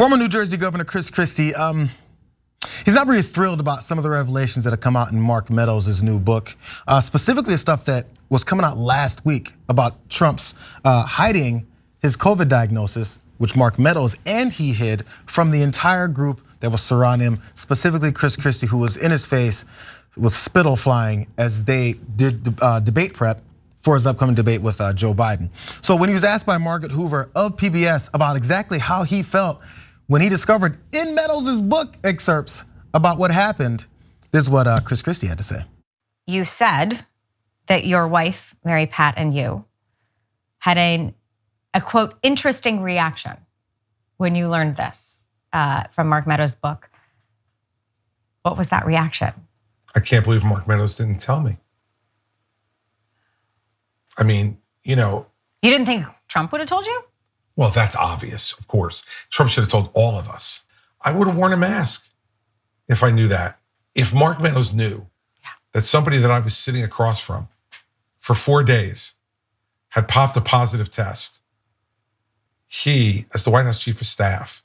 Former New Jersey Governor Christie, he's not really thrilled about some of the revelations that have come out in Mark Meadows' new book, specifically the stuff that was coming out last week about Trump's hiding his COVID diagnosis, which Mark Meadows and he hid from the entire group that was surrounding him, specifically Chris Christie, who was in his face with spittle flying as they did debate prep for his upcoming debate with Joe Biden. So when he was asked by Margaret Hoover of PBS about exactly how he felt when he discovered in Meadows' book excerpts about what happened, this is what Chris Christie had to say. You said that your wife, Mary Pat, and you had a quote, interesting reaction when you learned this from Mark Meadows' book. What was that reaction? I can't believe Mark Meadows didn't tell me. I mean, you know. You didn't think Trump would have told you? Well, that's obvious, of course. Trump should have told all of us. I would have worn a mask if I knew that. If Mark Meadows knew that somebody that I was sitting across from for 4 days had popped a positive test, he, as the White House chief of staff,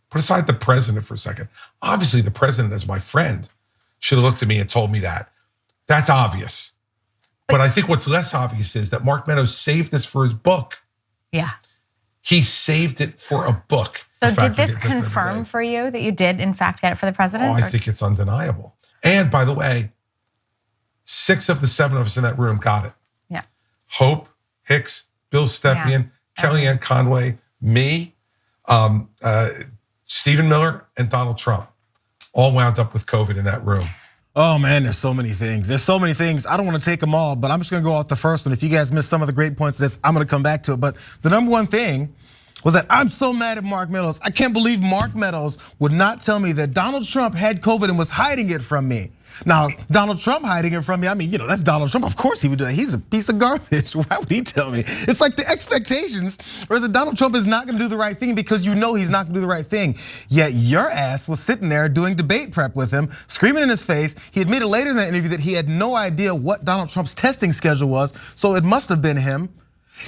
put aside the president for a second. Obviously, the president, as my friend, should have looked at me and told me that. That's obvious. But I think what's less obvious is that Mark Meadows saved this for his book. Yeah. He saved it for a book. So did this confirm for you that you did in fact get it for the president? Oh, I think it's undeniable. And by the way, 6 of the 7 of us in that room got it. Yeah. Hope Hicks, Bill Stepien, Kellyanne Conway, me, Stephen Miller, and Donald Trump all wound up with COVID in that room. Oh man, there's so many things. There's so many things. I don't want to take them all, but I'm just gonna go off the first one. If you guys missed some of the great points of this, I'm gonna come back to it. But the number one thing was that I'm so mad at Mark Meadows. I can't believe Mark Meadows would not tell me that Donald Trump had COVID and was hiding it from me. Now, Donald Trump hiding it from me, I mean, that's Donald Trump. Of course he would do that. He's a piece of garbage. Why would he tell me? It's like the expectations, or is it Donald Trump is not gonna do the right thing because you know he's not gonna do the right thing. Yet your ass was sitting there doing debate prep with him, screaming in his face. He admitted later in that interview that he had no idea what Donald Trump's testing schedule was, so it must have been him.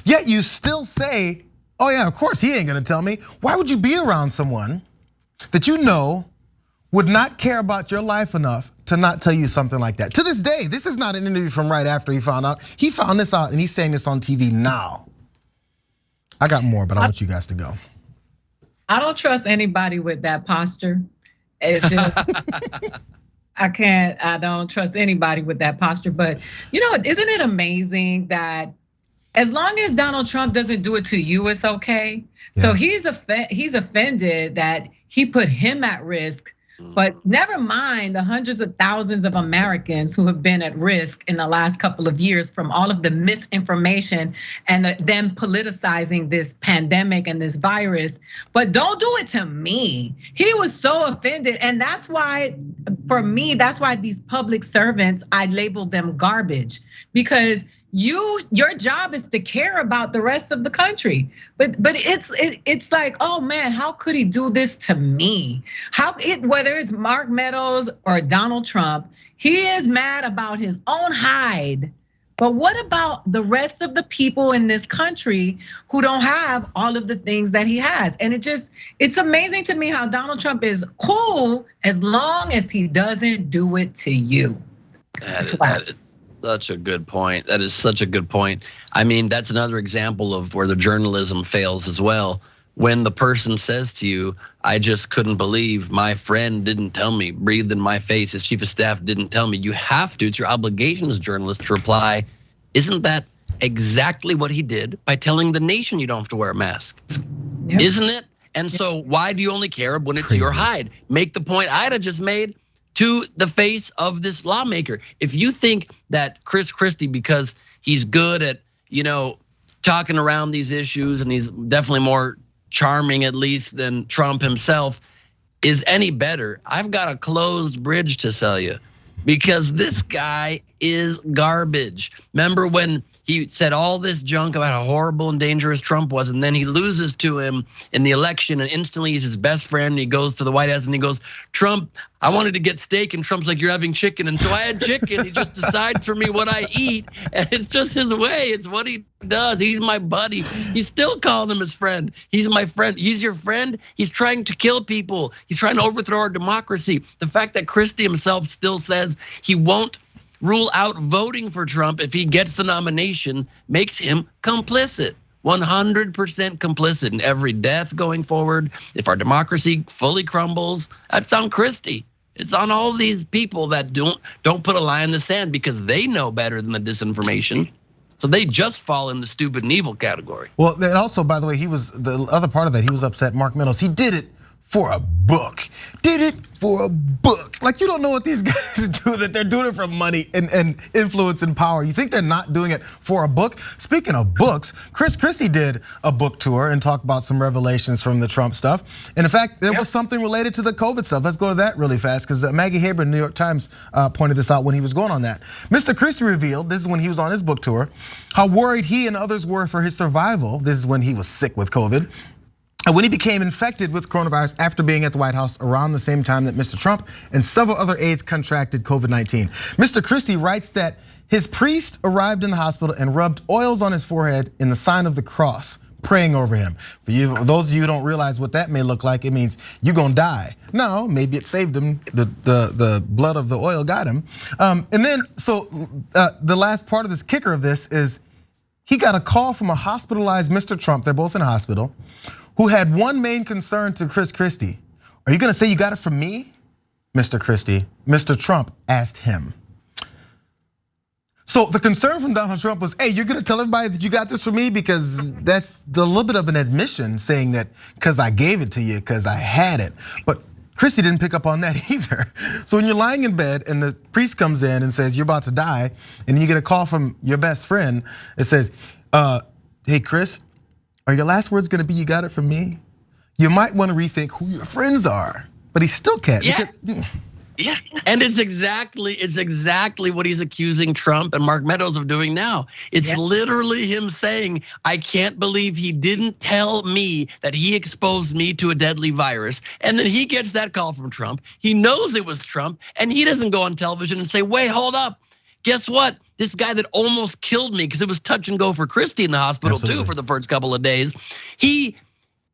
Yet you still say, oh yeah, of course he ain't gonna tell me. Why would you be around someone that you know would not care about your life enough to not tell you something like that? To this day, this is not an interview from right after he found out. He found this out and he's saying this on TV now. I got more, but I want you guys to go. I don't trust anybody with that posture. It's just, I don't trust anybody with that posture. But isn't it amazing that as long as Donald Trump doesn't do it to you, it's okay. Yeah. So he's offended that he put him at risk. But never mind the hundreds of thousands of Americans who have been at risk in the last couple of years from all of the misinformation and them politicizing this pandemic and this virus. But don't do it to me. He was so offended. And that's why, for me, that's why these public servants, I label them garbage. Because your job is to care about the rest of the country, but it's like, oh man, how could he do this to me? Whether it's Mark Meadows or Donald Trump, he is mad about his own hide. But what about the rest of the people in this country who don't have all of the things that he has? And it's amazing to me how Donald Trump is cool as long as he doesn't do it to you. That is such a good point. That is such a good point. I mean, that's another example of where the journalism fails as well. When the person says to you, I just couldn't believe my friend didn't tell me, breathed in my face, his chief of staff didn't tell me. You have to, it's your obligation as a journalist to reply, isn't that exactly what he did by telling the nation you don't have to wear a mask? Yep. Isn't it? And so why do you only care when it's your hide? Make the point Ida just made to the face of this lawmaker. If you think that Chris Christie, because he's good at, talking around these issues and he's definitely more charming at least than Trump himself, is any better, I've got a closed bridge to sell you, because this guy is garbage. Remember when he said all this junk about how horrible and dangerous Trump was, and then he loses to him in the election, and instantly he's his best friend. And he goes to the White House and he goes, Trump, I wanted to get steak, and Trump's like, you're having chicken, and so I had chicken. He just decides for me what I eat, and it's just his way. It's what he does. He's my buddy. He's still calling him his friend. He's my friend. He's your friend. He's trying to kill people. He's trying to overthrow our democracy. The fact that Christie himself still says he won't rule out voting for Trump if he gets the nomination makes him complicit. 100% complicit in every death going forward. If our democracy fully crumbles, that's on Christie. It's on all these people that don't put a line in the sand because they know better than the disinformation. So they just fall in the stupid and evil category. Well, and also, by the way, he was the other part of that. He was upset. Mark Meadows. He did it for a book. Did it for a book. Like, you don't know what these guys do, that they're doing it for money and influence and power. You think they're not doing it for a book? Speaking of books, Christie did a book tour and talked about some revelations from the Trump stuff. And in fact, there was something related to the COVID stuff. Let's go to that really fast, because Maggie Haber in New York Times pointed this out when he was going on that. Mr. Christie revealed, this is when he was on his book tour, how worried he and others were for his survival. This is when he was sick with COVID. And when he became infected with coronavirus after being at the White House around the same time that Mr. Trump and several other aides contracted COVID-19. Mr. Christie writes that his priest arrived in the hospital and rubbed oils on his forehead in the sign of the cross, praying over him. For you, those of you who don't realize what that may look like, it means you're gonna die. No, maybe it saved him. The blood of the oil got him. And then, so the last part of this kicker of this is he got a call from a hospitalized Mr. Trump. They're both in a hospital, who had one main concern to Christie. Are you gonna say you got it from me, Mr. Christie? Mr. Trump asked him. So the concern from Donald Trump was, hey, you're gonna tell everybody that you got this from me? Because that's a little bit of an admission, saying that because I gave it to you, because I had it. But Christie didn't pick up on that either. So when you're lying in bed and the priest comes in and says, you're about to die, and you get a call from your best friend, it says, hey, Chris, are your last words gonna be, you got it from me? You might wanna rethink who your friends are, but he still can't. Yeah, yeah, and it's exactly what he's accusing Trump and Mark Meadows of doing now. It's literally him saying, I can't believe he didn't tell me that he exposed me to a deadly virus. And then he gets that call from Trump. He knows it was Trump, and he doesn't go on television and say, wait, hold up. Guess what? This guy that almost killed me, because it was touch and go for Christie in the hospital too for the first couple of days. He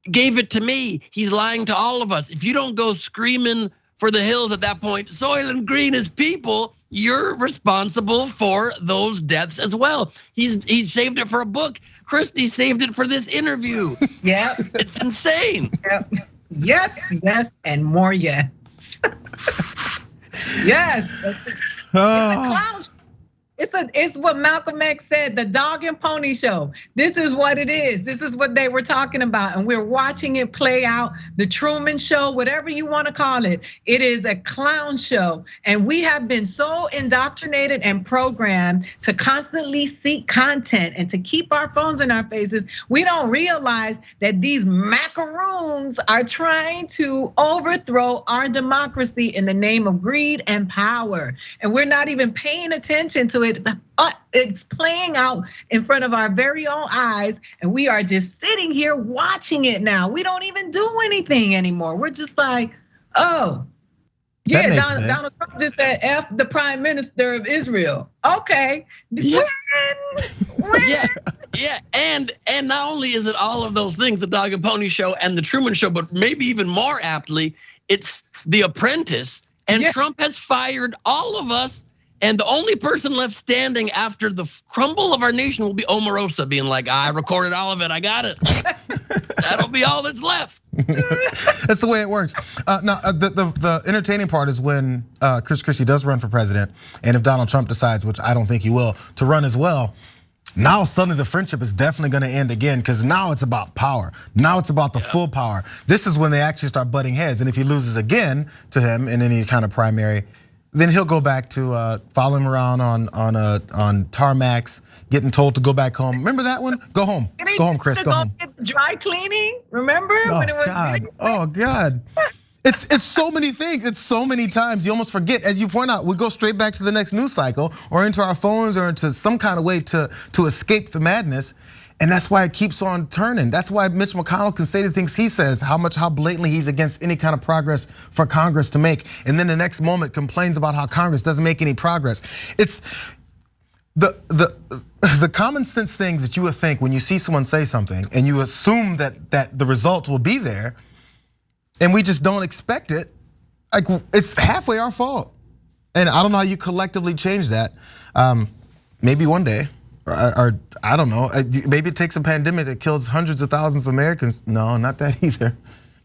gave it to me. He's lying to all of us. If you don't go screaming for the hills at that point, Soylent Green is people, you're responsible for those deaths as well. He saved it for a book. Christie saved it for this interview. Yeah. It's insane. Yes, and more yes. Yes. It's a clown show. It's what Malcolm X said, the dog and pony show. This is what it is. This is what they were talking about. And we're watching it play out. The Truman Show, whatever you want to call it. It is a clown show. And we have been so indoctrinated and programmed to constantly seek content and to keep our phones in our faces. We don't realize that these macaroons are trying to overthrow our democracy in the name of greed and power. And we're not even paying attention to it. It's playing out in front of our very own eyes, and we are just sitting here watching it now. We don't even do anything anymore. We're just like, oh, yeah, Donald Trump just said F the Prime Minister of Israel. Okay, yeah. Yeah, and not only is it all of those things, the Dog and Pony Show and the Truman Show, but maybe even more aptly, it's The Apprentice, and Trump has fired all of us. And the only person left standing after the crumble of our nation will be Omarosa being like, I recorded all of it, I got it. That'll be all that's left. That's the way it works. Now, the entertaining part is when Christie does run for president, and if Donald Trump decides, which I don't think he will, to run as well, now suddenly the friendship is definitely gonna end again, because now it's about power. Now it's about the full power. This is when they actually start butting heads, and if he loses again to him in any kind of primary, then he'll go back to following him around on tarmacs, getting told to go back home. Remember that one? Go home, Chris, go home. Dry cleaning, remember? Oh, when it was God, oh God. It's so many things. It's so many times. You almost forget. As you point out, we go straight back to the next news cycle or into our phones or into some kind of way to escape the madness. And that's why it keeps on turning. That's why Mitch McConnell can say the things he says, how blatantly he's against any kind of progress for Congress to make. And then the next moment complains about how Congress doesn't make any progress. It's the common sense things that you would think when you see someone say something and you assume that the result will be there, and we just don't expect it. Like, it's halfway our fault. And I don't know how you collectively change that. Maybe one day, or I don't know. Maybe it takes a pandemic that kills hundreds of thousands of Americans. No, not that either.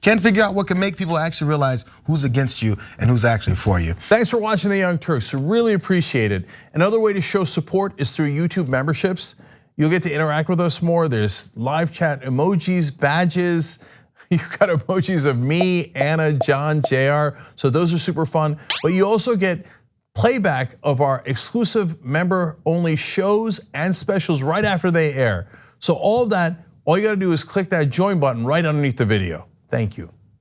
Can't figure out what can make people actually realize who's against you and who's actually for you. Thanks for watching The Young Turks. Really appreciate it. Another way to show support is through YouTube memberships. You'll get to interact with us more. There's live chat emojis, badges. You've got emojis of me, Anna, John, JR. So those are super fun. But you also get playback of our exclusive member-only shows and specials right after they air. So all of that, all you gotta do is click that join button right underneath the video. Thank you.